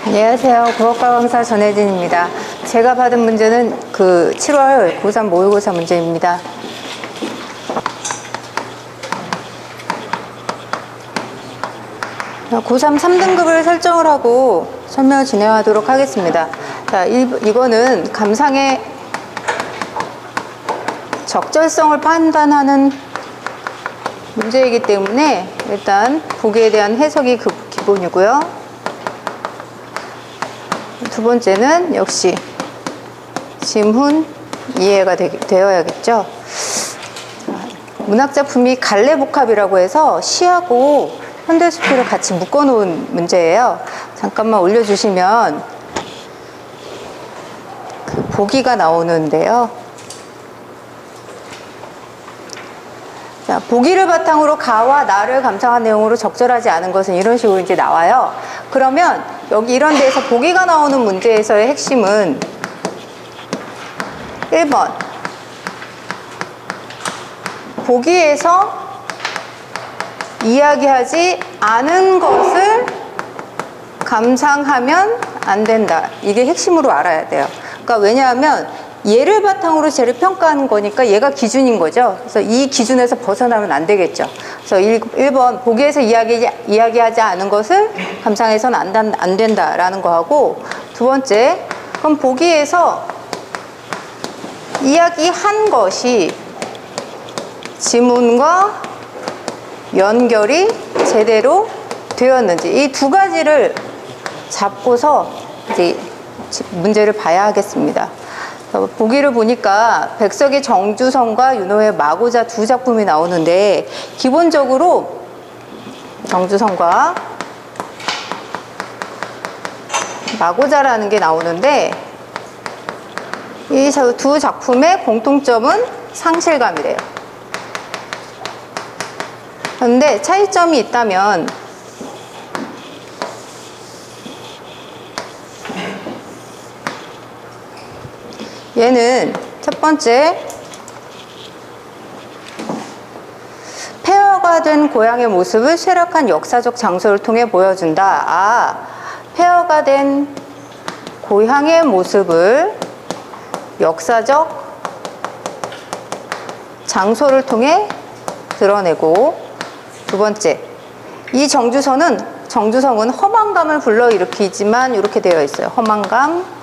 안녕하세요. 국어과 강사 전혜진입니다. 제가 받은 문제는 7월 고3 모의고사 문제입니다. 고3 3등급을 설정을 하고 설명을 진행하도록 하겠습니다. 자, 이거는 감상의 적절성을 판단하는 문제이기 때문에 일단 보기에 대한 해석이 기본이고요. 두 번째는 역시 지문 이해가 되어야겠죠. 문학작품이 갈래복합이라고 해서 시하고 현대수필을 같이 묶어놓은 문제예요. 잠깐만 올려주시면 보기가 나오는데요. 자, 보기를 바탕으로 가와 나를 감상한 내용으로 적절하지 않은 것은 이런 식으로 이제 나와요. 그러면 여기 이런 데에서 보기가 나오는 문제에서의 핵심은 1번 보기에서 이야기하지 않은 것을 감상하면 안 된다. 이게 핵심으로 알아야 돼요. 그러니까 왜냐하면 얘를 바탕으로 쟤를 평가하는 거니까 얘가 기준인 거죠. 그래서 이 기준에서 벗어나면 안 되겠죠. 그래서 1번 보기에서 이야기하지 않은 것을 감상해서는 안 된다라는 거하고, 두 번째, 그럼 보기에서 이야기한 것이 지문과 연결이 제대로 되었는지, 이 두 가지를 잡고서 이제 문제를 봐야 하겠습니다. 보기를 보니까 백석의 정주성과 윤호의 마고자 두 작품이 나오는데, 기본적으로 정주성과 마고자라는 게 나오는데, 이 두 작품의 공통점은 상실감이래요. 그런데 차이점이 있다면 얘는 첫 번째, 폐허가 된 고향의 모습을 쇠락한 역사적 장소를 통해 보여준다. 폐허가 된 고향의 모습을 역사적 장소를 통해 드러내고, 두 번째, 이 정주성은 허망감을 불러일으키지만 이렇게 되어 있어요. 허망감.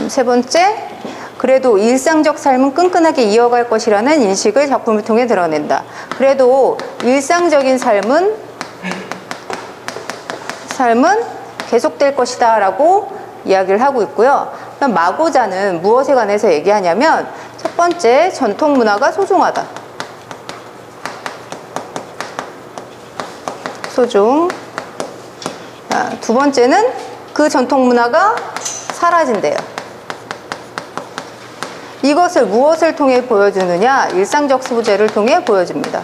세 번째, 그래도 일상적 삶은 끈끈하게 이어갈 것이라는 인식을 작품을 통해 드러낸다. 그래도 일상적인 삶은 계속될 것이다 라고 이야기를 하고 있고요. 마고자는 무엇에 관해서 얘기하냐면, 첫 번째, 전통 문화가 소중하다. 소중. 두 번째는 그 전통 문화가 사라진대요. 이것을 무엇을 통해 보여주느냐? 일상적 소재를 통해 보여줍니다.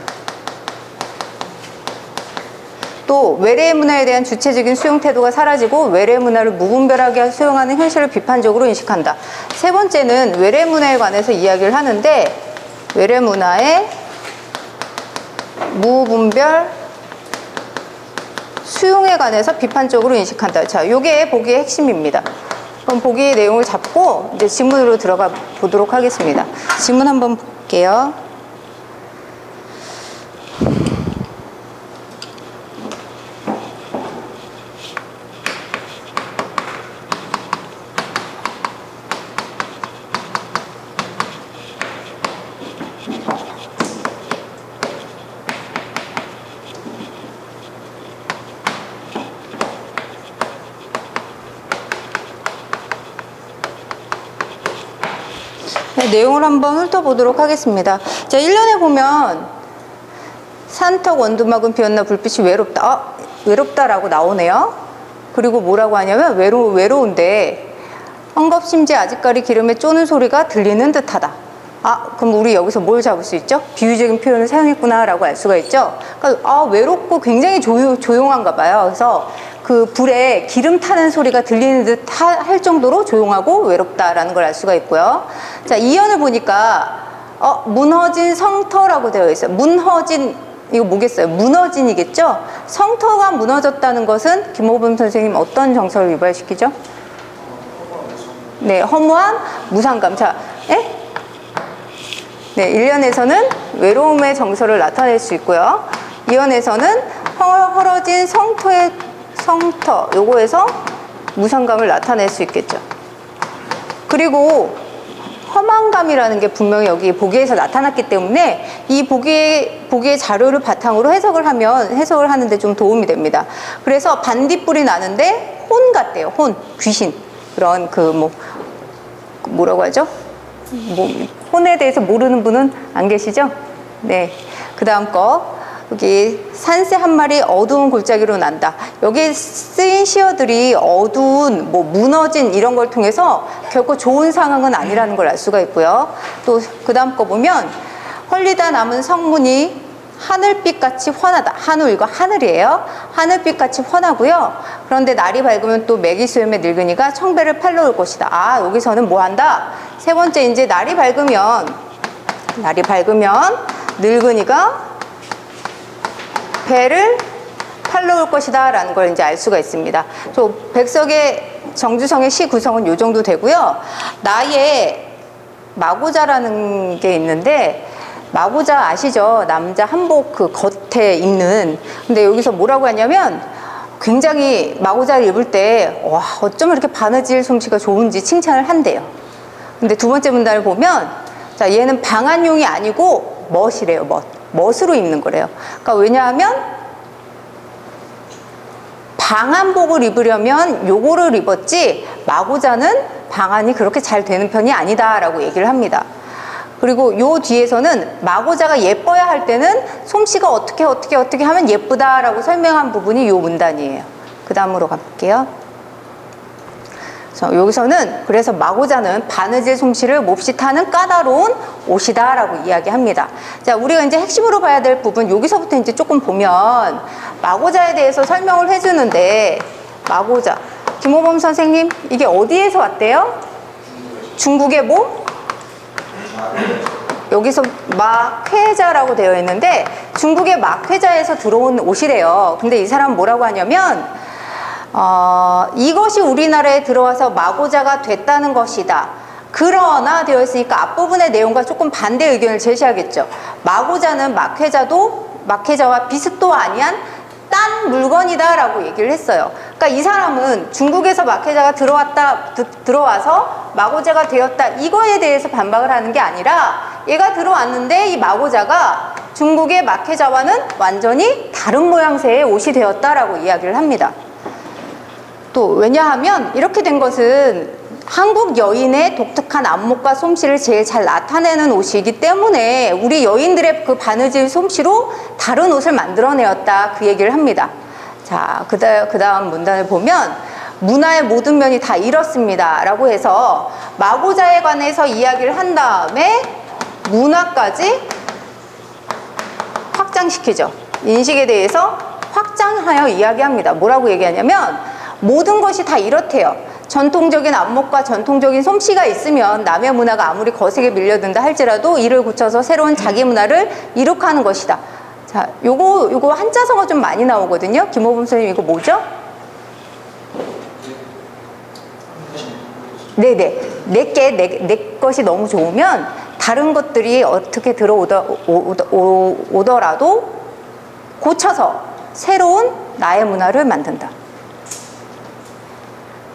또 외래의 문화에 대한 주체적인 수용 태도가 사라지고 외래 문화를 무분별하게 수용하는 현실을 비판적으로 인식한다. 세 번째는 외래 문화에 관해서 이야기를 하는데, 외래 문화의 무분별 수용에 관해서 비판적으로 인식한다. 자, 요게 보기의 핵심입니다. 그럼 보기의 내용을 잡고 이제 지문으로 들어가 보도록 하겠습니다. 지문 한번 볼게요. 내용을 한번 훑어보도록 하겠습니다. 자, 1년에 보면 산턱 원두막은 비었나 불빛이 외롭다. 외롭다라고 나오네요. 그리고 뭐라고 하냐면 외로운데 헝겊심지 아직까지 기름에 쪼는 소리가 들리는 듯하다. 그럼 우리 여기서 뭘 잡을 수 있죠? 비유적인 표현을 사용했구나 라고 알 수가 있죠. 그러니까 외롭고 굉장히 조용한가 봐요. 그래서 그 불에 기름 타는 소리가 들리는 듯 할 정도로 조용하고 외롭다라는 걸 알 수가 있고요. 자, 이연을 보니까 무너진 성터라고 되어 있어요. 무너진 이거 뭐겠어요? 무너진이겠죠? 성터가 무너졌다는 것은 김호범 선생님 어떤 정서를 유발시키죠? 네, 허무함, 무상감. 자, 예? 네, 1년에서는 외로움의 정서를 나타낼 수 있고요. 2연에서는 헐어진 성터, 요거에서 무상감을 나타낼 수 있겠죠. 그리고 허망감이라는 게 분명히 여기 보기에서 나타났기 때문에 이 보기의 자료를 바탕으로 해석을 하는데 좀 도움이 됩니다. 그래서 반딧불이 나는데 혼 같대요. 혼, 귀신. 그런 뭐라고 하죠? 혼에 대해서 모르는 분은 안 계시죠? 네. 그 다음 거. 여기 산새 한 마리 어두운 골짜기로 난다. 여기 쓰인 시어들이 어두운, 무너진 이런 걸 통해서 결코 좋은 상황은 아니라는 걸 알 수가 있고요. 또 그 다음 거 보면 헐리다 남은 성문이 하늘빛같이 환하다. 한우 이거 하늘이에요. 하늘빛같이 환하고요. 그런데 날이 밝으면 또 매기수염의 늙은이가 청배를 팔러 올 것이다. 아, 여기서는 뭐 한다? 세 번째 이제 날이 밝으면 늙은이가 배를 팔러 올 것이다 라는 걸 이제 알 수가 있습니다. 백석의 정주성의 시 구성은 요 정도 되고요. 나의 마고자라는 게 있는데, 마고자 아시죠? 남자 한복 그 겉에 입는. 근데 여기서 뭐라고 하냐면 굉장히 마고자를 입을 때 와, 어쩜 이렇게 바느질 솜씨가 좋은지 칭찬을 한대요. 근데 두 번째 문단을 보면 자, 얘는 방한용이 아니고 멋이래요. 멋으로 입는 거래요. 그러니까 왜냐하면 방한복을 입으려면 요거를 입었지 마고자는 방한이 그렇게 잘 되는 편이 아니다 라고 얘기를 합니다. 그리고 요 뒤에서는 마고자가 예뻐야 할 때는 솜씨가 어떻게 하면 예쁘다 라고 설명한 부분이 요 문단이에요. 그 다음으로 가볼게요. 여기서는 그래서 마고자는 바느질 솜씨를 몹시 타는 까다로운 옷이다 라고 이야기합니다. 자, 우리가 이제 핵심으로 봐야 될 부분 여기서부터 이제 조금 보면 마고자에 대해서 설명을 해주는데, 마고자 김호범 선생님 이게 어디에서 왔대요? 중국의 뭐? 여기서 막회자라고 되어 있는데 중국의 막회자에서 들어온 옷이래요. 근데 이 사람은 뭐라고 하냐면 이것이 우리나라에 들어와서 마고자가 됐다는 것이다. 그러나 되어 있으니까 앞부분의 내용과 조금 반대 의견을 제시하겠죠. 마고자는 막회자와 비슷도 아니한 딴 물건이다 라고 얘기를 했어요. 그러니까 이 사람은 중국에서 막회자가 들어와서 마고자가 되었다, 이거에 대해서 반박을 하는 게 아니라 얘가 들어왔는데 이 마고자가 중국의 막회자와는 완전히 다른 모양새의 옷이 되었다라고 이야기를 합니다. 또 왜냐하면 이렇게 된 것은 한국 여인의 독특한 안목과 솜씨를 제일 잘 나타내는 옷이기 때문에 우리 여인들의 그 바느질 솜씨로 다른 옷을 만들어내었다, 그 얘기를 합니다. 자, 그 다음 문단을 보면 문화의 모든 면이 다 이렇습니다 라고 해서 마고자에 관해서 이야기를 한 다음에 문화까지 확장시키죠. 인식에 대해서 확장하여 이야기합니다. 뭐라고 얘기하냐면 모든 것이 다 이렇대요. 전통적인 안목과 전통적인 솜씨가 있으면 남의 문화가 아무리 거세게 밀려든다 할지라도 이를 고쳐서 새로운 자기 문화를 이룩하는 것이다. 자, 요거 한자성어 좀 많이 나오거든요. 김호범 선생님 이거 뭐죠? 네네. 내 것이 너무 좋으면 다른 것들이 어떻게 들어오더라도 고쳐서 새로운 나의 문화를 만든다.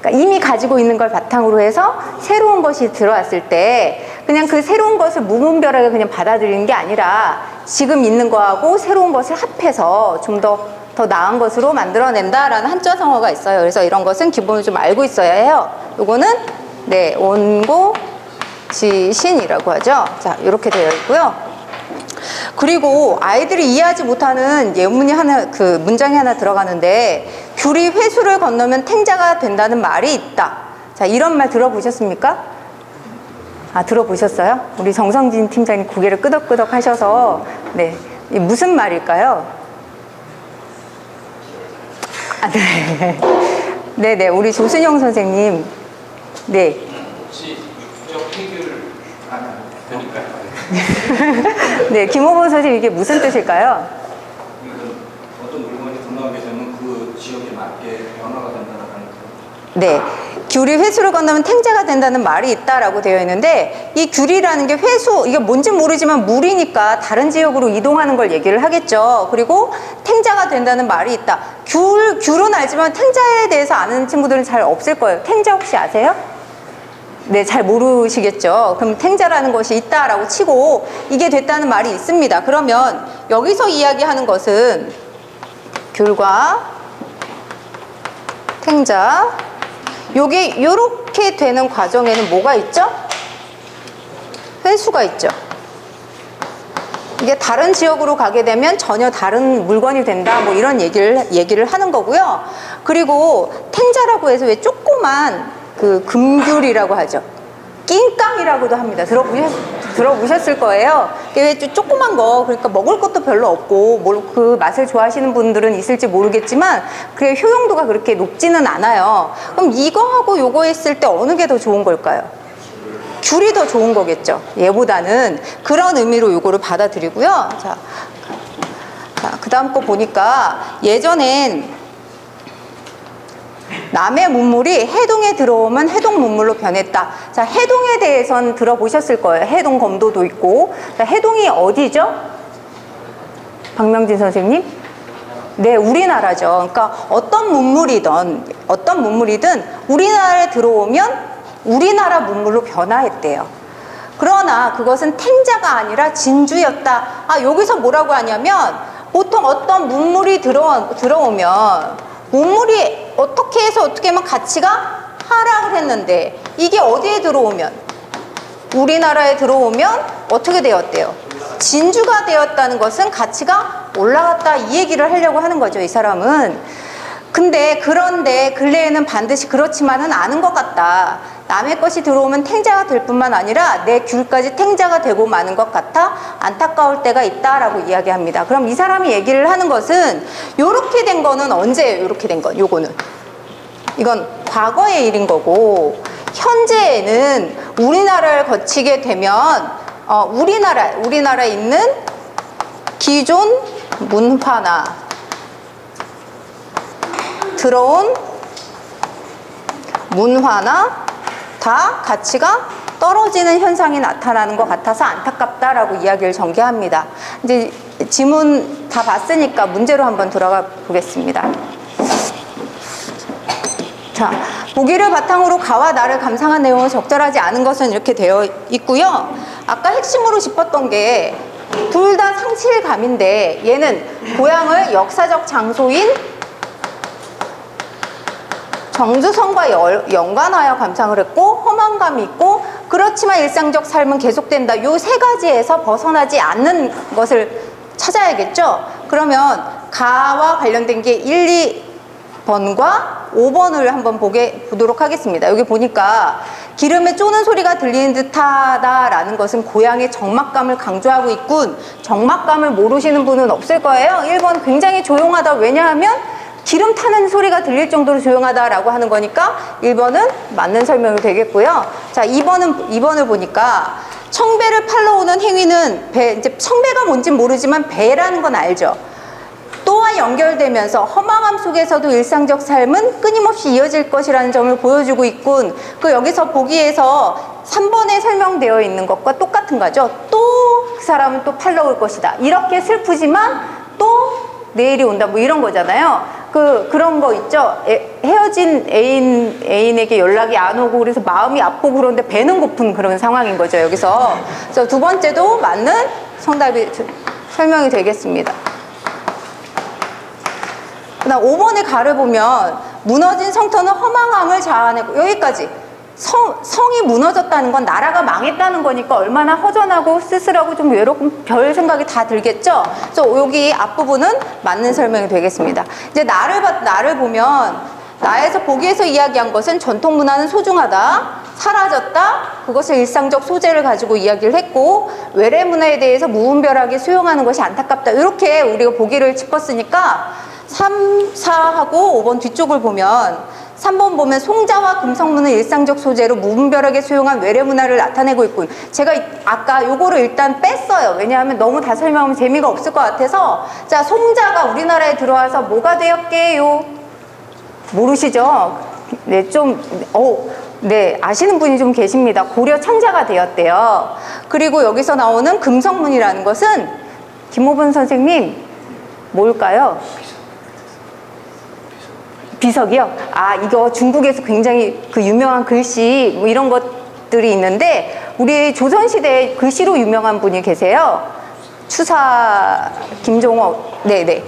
그러니까 이미 가지고 있는 걸 바탕으로 해서 새로운 것이 들어왔을 때 그냥 그 새로운 것을 무분별하게 그냥 받아들이는 게 아니라 지금 있는 거하고 새로운 것을 합해서 좀 더 나은 것으로 만들어낸다라는 한자성어가 있어요. 그래서 이런 것은 기본을 좀 알고 있어야 해요. 요거는 네, 원고 지신이라고 하죠. 자, 이렇게 되어 있고요. 그리고 아이들이 이해하지 못하는 예문이 문장이 하나 들어가는데 귤이 회수를 건너면 탱자가 된다는 말이 있다. 자, 이런 말 들어보셨습니까? 아, 들어보셨어요? 우리 정성진 팀장님 고개를 끄덕끄덕 하셔서 네, 이 무슨 말일까요? 아, 네. 네네, 우리 조순영 선생님. 네. 혹시 육적 해결 안 되니까요? 네, 김호범 선생님 이게 무슨 뜻일까요? 지역에 맞게 변화가 된다는 네. 귤이 회수를 건너면 탱자가 된다는 말이 있다라고 되어 있는데, 이 귤이라는 게 회수, 이게 뭔지 모르지만 물이니까 다른 지역으로 이동하는 걸 얘기를 하겠죠. 그리고 탱자가 된다는 말이 있다. 귤은 알지만 탱자에 대해서 아는 친구들은 잘 없을 거예요. 탱자 혹시 아세요? 네, 잘 모르시겠죠. 그럼 탱자라는 것이 있다라고 치고 이게 됐다는 말이 있습니다. 그러면 여기서 이야기하는 것은 귤과 탱자, 요게 요렇게 되는 과정에는 뭐가 있죠? 회수가 있죠. 이게 다른 지역으로 가게 되면 전혀 다른 물건이 된다, 뭐 이런 얘기를 하는 거고요. 그리고 탱자라고 해서 왜 조그만 그 금귤이라고 하죠. 낑깡이라고도 합니다. 들어보셨을 거예요. 이게 왜 조그만 거, 그러니까 먹을 것도 별로 없고, 그 맛을 좋아하시는 분들은 있을지 모르겠지만, 그래 효용도가 그렇게 높지는 않아요. 그럼 이거하고 요거 했을 때 어느 게 더 좋은 걸까요? 귤이 더 좋은 거겠죠. 얘보다는. 그런 의미로 요거를 받아들이고요. 자, 그 다음 거 보니까 예전엔 남해 문물이 해동에 들어오면 해동 문물로 변했다. 자, 해동에 대해서는 들어보셨을 거예요. 해동 검도도 있고. 자, 해동이 어디죠? 박명진 선생님? 네, 우리나라죠. 그러니까 어떤 문물이든 우리나라에 들어오면 우리나라 문물로 변화했대요. 그러나 그것은 탱자가 아니라 진주였다. 아, 여기서 뭐라고 하냐면 보통 어떤 문물이 들어오면 문물이 어떻게 해서 어떻게 하면 가치가 하락을 했는데, 이게 어디에 들어오면, 우리나라에 들어오면 어떻게 되었대요? 진주가 되었다는 것은 가치가 올라갔다, 이 얘기를 하려고 하는 거죠, 이 사람은. 그런데 근래에는 반드시 그렇지만은 않은 것 같다. 남의 것이 들어오면 탱자가 될 뿐만 아니라 내 귤까지 탱자가 되고 마는 것 같아 안타까울 때가 있다라고 이야기합니다. 그럼 이 사람이 얘기를 하는 것은, 요렇게 된 거는 언제예요? 요렇게 된 건, 요거는 이건 과거의 일인 거고, 현재에는 우리나라를 거치게 되면 우리나라에 있는 기존 문화나 들어온 문화나 다 가치가 떨어지는 현상이 나타나는 것 같아서 안타깝다라고 이야기를 전개합니다. 이제 지문 다 봤으니까 문제로 한번 들어가 보겠습니다. 자, 보기를 바탕으로 가와 나를 감상한 내용은 적절하지 않은 것은 이렇게 되어 있고요. 아까 핵심으로 짚었던 게 둘 다 상실감인데, 얘는 고향을 역사적 장소인 정주성과 연관하여 감상을 했고, 허망감이 있고, 그렇지만 일상적 삶은 계속된다. 요 세 가지에서 벗어나지 않는 것을 찾아야겠죠. 그러면 가와 관련된 게 1, 2번과 5번을 한번 보도록 하겠습니다. 여기 보니까 기름에 쪼는 소리가 들리는 듯하다라는 것은 고향의 적막감을 강조하고 있군. 적막감을 모르시는 분은 없을 거예요. 1번 굉장히 조용하다. 왜냐하면 기름 타는 소리가 들릴 정도로 조용하다라고 하는 거니까 1번은 맞는 설명이 되겠고요. 자, 2번을 보니까 청배를 팔러 오는 행위는 이제 청배가 뭔지 모르지만 배라는 건 알죠. 또한 연결되면서 허망함 속에서도 일상적 삶은 끊임없이 이어질 것이라는 점을 보여주고 있군. 여기서 보기에서 3번에 설명되어 있는 것과 똑같은 거죠. 또 그 사람은 또 팔러 올 것이다. 이렇게 슬프지만 또 내일이 온다. 뭐 이런 거잖아요. 그런 거 있죠. 헤어진 애인에게 연락이 안 오고 그래서 마음이 아프고 그런데 배는 고픈 그런 상황인 거죠, 여기서. 그래서 두 번째도 맞는 정답이 설명이 되겠습니다. 그다음 5번의 가를 보면 무너진 성터는 허망함을 자아내고, 여기까지 성이 무너졌다는 건 나라가 망했다는 거니까 얼마나 허전하고 쓸쓸하고 좀 외롭고 별 생각이 다 들겠죠. 그래서 여기 앞부분은 맞는 설명이 되겠습니다. 이제 나를 보면, 나에서 보기에서 이야기한 것은 전통 문화는 소중하다, 사라졌다, 그것을 일상적 소재를 가지고 이야기를 했고, 외래 문화에 대해서 무분별하게 수용하는 것이 안타깝다. 이렇게 우리가 보기를 짚었으니까 3, 4하고 5번 뒤쪽을 보면, 3번 보면 송자와 금성문은 일상적 소재로 무분별하게 수용한 외래 문화를 나타내고 있군. 제가 아까 요거를 일단 뺐어요. 왜냐하면 너무 다 설명하면 재미가 없을 것 같아서. 자, 송자가 우리나라에 들어와서 뭐가 되었게요? 모르시죠? 네, 네, 아시는 분이 좀 계십니다. 고려 청자가 되었대요. 그리고 여기서 나오는 금성문이라는 것은 김호분 선생님 뭘까요? 비석이요? 아, 이거 중국에서 굉장히 그 유명한 글씨 뭐 이런 것들이 있는데 우리 조선시대에 글씨로 유명한 분이 계세요. 추사 김종옥, 네네,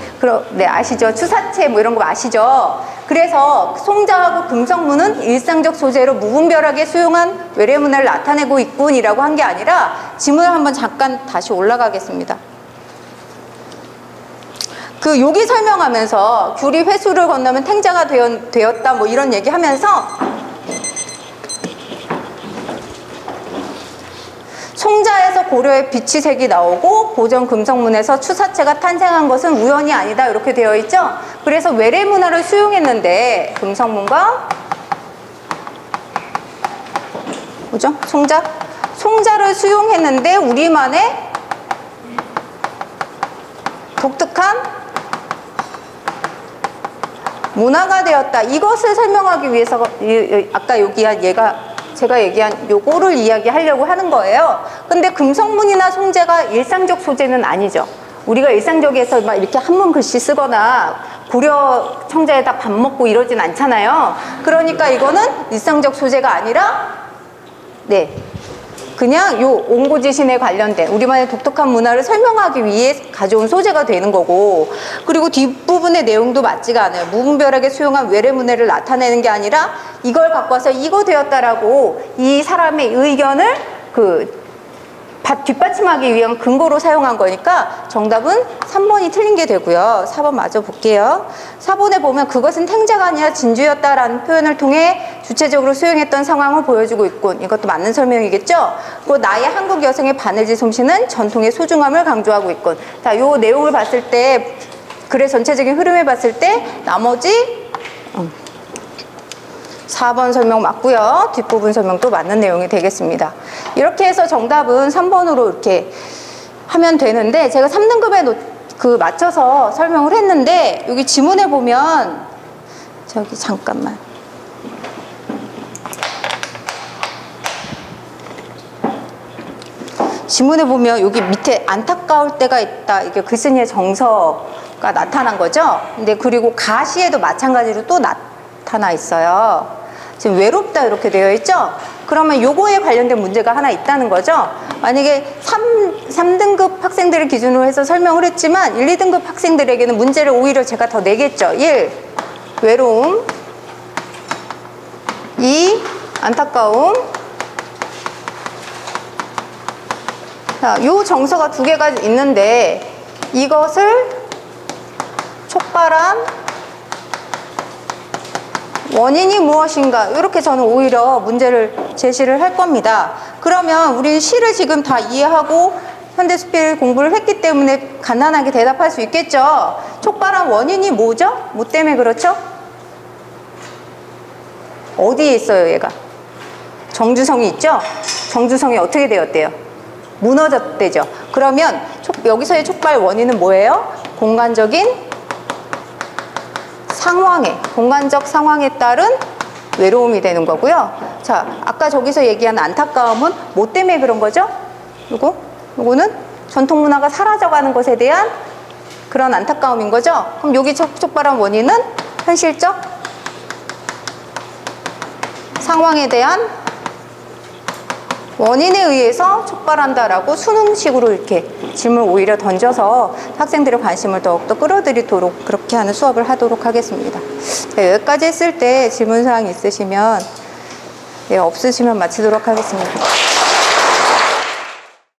네, 아시죠? 추사체 뭐 이런 거 아시죠? 그래서 송자하고 금성문은 일상적 소재로 무분별하게 수용한 외래문화를 나타내고 있군이라고 한 게 아니라 지문을 한번 잠깐 다시 올라가겠습니다. 그 여기 설명하면서 귤이 회수를 건너면 탱자가 되었다 뭐 이런 얘기하면서 송자에서 고려의 비치색이 나오고 고전 금성문에서 추사체가 탄생한 것은 우연이 아니다 이렇게 되어 있죠. 그래서 외래 문화를 수용했는데 금성문과 뭐죠? 송자를 수용했는데 우리만의 독특한 문화가 되었다. 이것을 설명하기 위해서 아까 여기한 제가 얘기한 요거를 이야기하려고 하는 거예요. 근데 금성문이나 송자가 일상적 소재는 아니죠. 우리가 일상적에서 막 이렇게 한문 글씨 쓰거나 고려 청자에다 밥 먹고 이러진 않잖아요. 그러니까 이거는 일상적 소재가 아니라 네, 그냥 요 옹고지신에 관련된 우리만의 독특한 문화를 설명하기 위해 가져온 소재가 되는 거고, 그리고 뒷부분의 내용도 맞지가 않아요. 무분별하게 수용한 외래 문화를 나타내는 게 아니라 이걸 갖고 와서 이거 되었다라고 이 사람의 의견을 뒷받침하기 위한 근거로 사용한 거니까 정답은 3번이 틀린 게 되고요. 4번 마저 볼게요. 4번에 보면 그것은 탱자가 아니라 진주였다라는 표현을 통해 주체적으로 수용했던 상황을 보여주고 있군. 이것도 맞는 설명이겠죠? 그리고 나의 한국 여성의 바느질 솜씨는 전통의 소중함을 강조하고 있군. 자, 요 내용을 봤을 때, 글의 전체적인 흐름을 봤을 때 나머지 4번 설명 맞고요. 뒷부분 설명도 맞는 내용이 되겠습니다. 이렇게 해서 정답은 3번으로 이렇게 하면 되는데, 제가 3등급에 맞춰서 설명을 했는데, 여기 지문에 보면 저기 잠깐만. 지문에 보면 여기 밑에 안타까울 때가 있다. 이게 글쓴이의 정서가 나타난 거죠. 근데 그리고 가시에도 마찬가지로 또 나타나 있어요. 지금 외롭다 이렇게 되어 있죠. 그러면 요거에 관련된 문제가 하나 있다는 거죠. 만약에 3등급 학생들을 기준으로 해서 설명을 했지만 1, 2등급 학생들에게는 문제를 오히려 제가 더 내겠죠. 1. 외로움. 2. 안타까움. 자, 요 정서가 두 개가 있는데 이것을 촉발한 원인이 무엇인가, 이렇게 저는 오히려 문제를 제시를 할 겁니다. 그러면 우리 시를 지금 다 이해하고 현대수필 공부를 했기 때문에 간단하게 대답할 수 있겠죠. 촉발한 원인이 뭐죠? 뭐 때문에 그렇죠? 어디에 있어요, 얘가? 정주성이 있죠? 정주성이 어떻게 되었대요? 무너졌대죠. 그러면 여기서의 촉발 원인은 뭐예요? 공간적 상황에 따른 외로움이 되는 거고요. 자, 아까 저기서 얘기한 안타까움은 뭐 때문에 그런 거죠? 요거는 전통 문화가 사라져가는 것에 대한 그런 안타까움인 거죠. 그럼 여기 촉발한 원인은 현실적 상황에 대한 원인에 의해서 촉발한다라고 수능식으로 이렇게 질문을 오히려 던져서 학생들의 관심을 더욱더 끌어들이도록 그렇게 하는 수업을 하도록 하겠습니다. 자, 여기까지 했을 때 질문사항 있으시면, 없으시면 마치도록 하겠습니다.